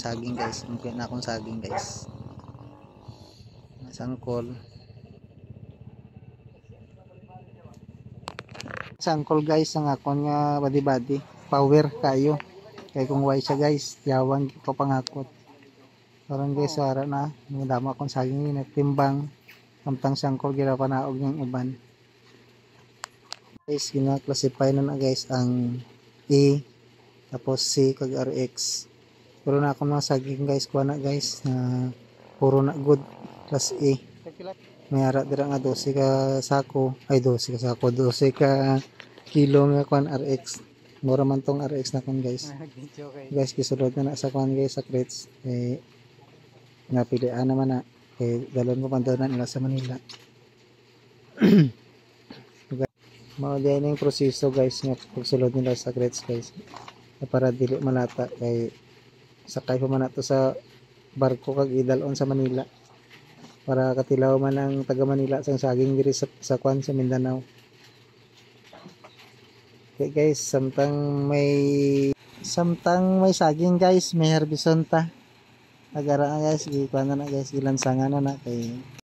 saging guys. Mungkin na akong saging guys. Sangkol. Sangkol guys ang akon nga badi-badi. Power kayo. Kay kung way siya guys, yawan ko pangakot. Karon guys ara na, madama akong saging ni timbang. Samtang sangkol gira panaog ng uban. Guys, gina-classify na guys ang E tapos C kag RX. Pero na ako mga saging guys, kuha na guys na puro na good plus E. May ara dira nga 12 ka sako, ay 12 ka sako, 12 ka kilo nga kuan RX. Mura man tong RX na kun guys. Guys, gisulod na sa kuan guys sa crates. Napilian naman na kay dalon ko pandanan nila sa Manila. Mao din yung proseso guys nga pagsulod nila sa crates guys. Para dili malata kay sakay pa man nato sa barko kag idalon sa Manila. Para katilaw man ang taga Manila sang saging diri sa kuan sa Mindanao. Okay guys, samtang may saging guys, may herbison ta. Agara guys, gikuan na guys, gilansangan na kay